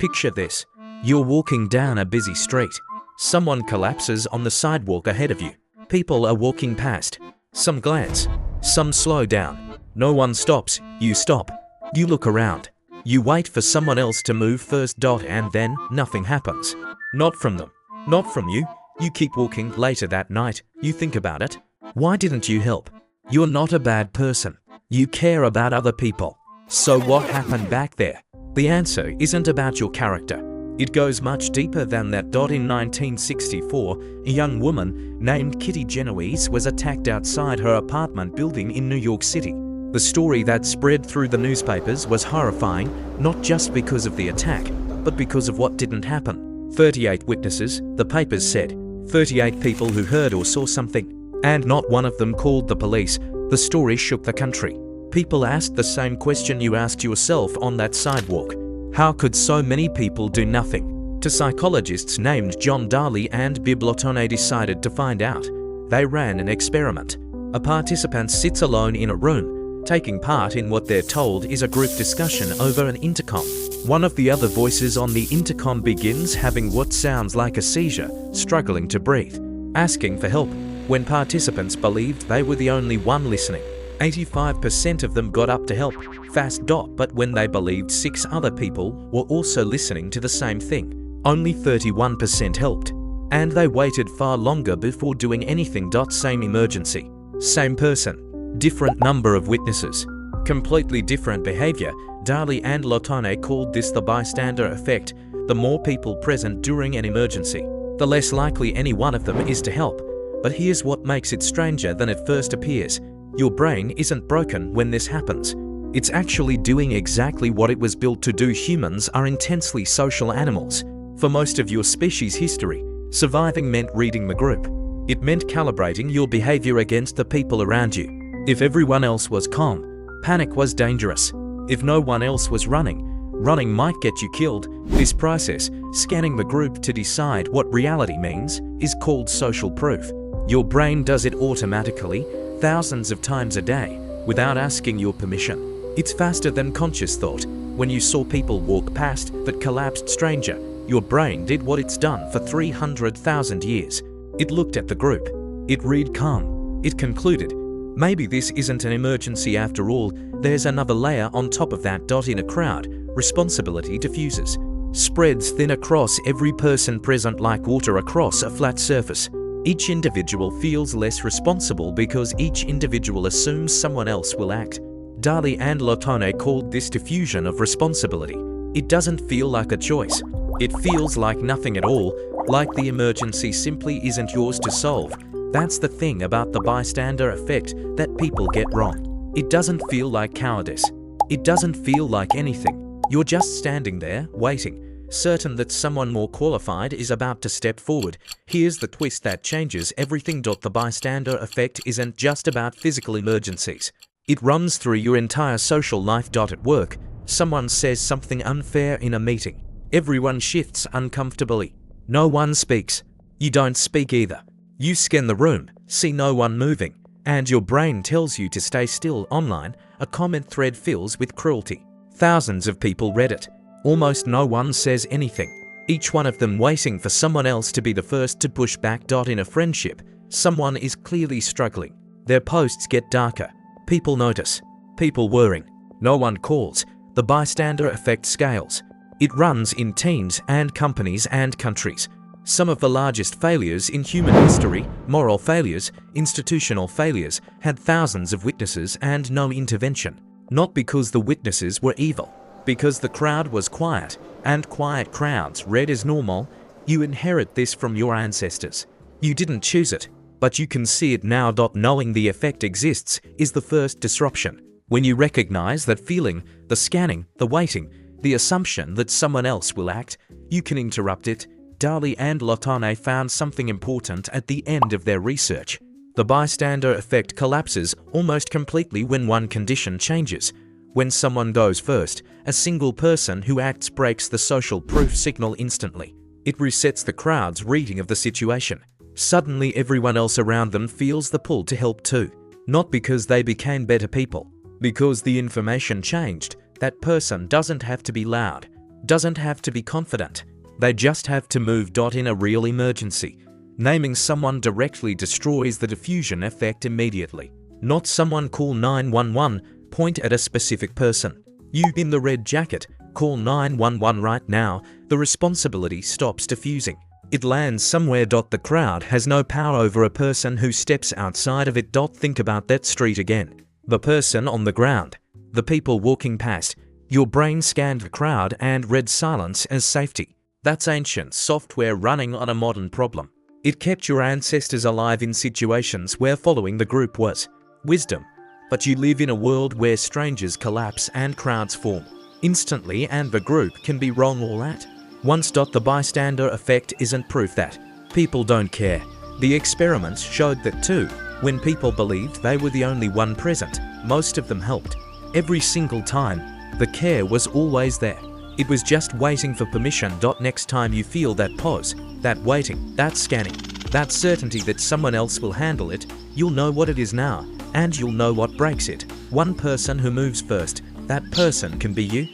Picture this. You're walking down a busy street. Someone collapses on the sidewalk ahead of you. People are walking past. Some glance. Some slow down. No one stops. You stop. You look around. You wait for someone else to move first. And then nothing happens. Not from them. Not from you. You keep walking. Later that night, you think about it. Why didn't you help? You're not a bad person. You care about other people. So what happened back there? The answer isn't about your character. It goes much deeper than that. In 1964, a young woman named Kitty Genoese was attacked outside her apartment building in New York City. The story that spread through the newspapers was horrifying, not just because of the attack, but because of what didn't happen. 38 witnesses, the papers said. 38 people who heard or saw something. And not one of them called the police. The story shook the country. People asked the same question you asked yourself on that sidewalk. How could so many people do nothing? Two psychologists named John Darley and Bib Lotone decided to find out. They ran an experiment. A participant sits alone in a room, taking part in what they're told is a group discussion over an intercom. One of the other voices on the intercom begins having what sounds like a seizure, struggling to breathe, asking for help. When participants believed they were the only one listening, 85% of them got up to help, fast. But when they believed 6 other people were also listening to the same thing, only 31% helped. And they waited far longer before doing anything. Same emergency, same person, different number of witnesses, completely different behavior. Darley and Lotone called this the bystander effect. The more people present during an emergency, the less likely any one of them is to help. But here's what makes it stranger than it first appears. Your brain isn't broken when this happens. It's actually doing exactly what it was built to do. Humans are intensely social animals. For most of your species' history, surviving meant reading the group. It meant calibrating your behavior against the people around you. If everyone else was calm, panic was dangerous. If no one else was running might get you killed. This process, scanning the group to decide what reality means, is called social proof. Your brain does it automatically, thousands of times a day, without asking your permission. It's faster than conscious thought. When you saw people walk past that collapsed stranger, your brain did what it's done for 300,000 years. It looked at the group. It read calm. It concluded, maybe this isn't an emergency after all. There's another layer on top of that. In a crowd, responsibility diffuses, spreads thin across every person present like water across a flat surface. Each individual feels less responsible because each individual assumes someone else will act. Darley and Lotone called this diffusion of responsibility. It doesn't feel like a choice. It feels like nothing at all, like the emergency simply isn't yours to solve. That's the thing about the bystander effect that people get wrong. It doesn't feel like cowardice. It doesn't feel like anything. You're just standing there, waiting, certain that someone more qualified is about to step forward. Here's the twist that changes everything. The bystander effect isn't just about physical emergencies. It runs through your entire social life. At work, someone says something unfair in a meeting. Everyone shifts uncomfortably. No one speaks. You don't speak either. You scan the room, see no one moving, and your brain tells you to stay still. Online, a comment thread fills with cruelty. Thousands of people read it. Almost no one says anything, each one of them waiting for someone else to be the first to push back. In a friendship, someone is clearly struggling. Their posts get darker. People notice. People worrying. No one calls. The bystander effect scales. It runs in teams and companies and countries. Some of the largest failures in human history, moral failures, institutional failures, had thousands of witnesses and no intervention. Not because the witnesses were evil, because the crowd was quiet, and quiet crowds read as normal. You inherit this from your ancestors. You didn't choose it, but you can see it now. Knowing the effect exists is the first disruption. When you recognize that feeling, the scanning, the waiting, the assumption that someone else will act, you can interrupt it. Darley and Lotone found something important at the end of their research. The bystander effect collapses almost completely when one condition changes. When someone goes first, a single person who acts breaks the social proof signal instantly. It resets the crowd's reading of the situation. Suddenly everyone else around them feels the pull to help too. Not because they became better people, because the information changed. That person doesn't have to be loud. Doesn't have to be confident. They just have to move. In a real emergency, naming someone directly destroys the diffusion effect immediately. Not someone call 911, point at a specific person. You in the red jacket, call 911 right now. The responsibility stops diffusing. It lands somewhere. The crowd has no power over a person who steps outside of it. Think about that street again. The person on the ground. The people walking past. Your brain scanned the crowd and read silence as safety. That's ancient software running on a modern problem. It kept your ancestors alive in situations where following the group was wisdom. But you live in a world where strangers collapse and crowds form instantly, and the group can be wrong all at once. The bystander effect isn't proof that people don't care. The experiments showed that too. When people believed they were the only one present, most of them helped. Every single time, the care was always there. It was just waiting for permission. Next time you feel that pause, that waiting, that scanning, that certainty that someone else will handle it, you'll know what it is now, and you'll know what breaks it. One person who moves first, that person can be you.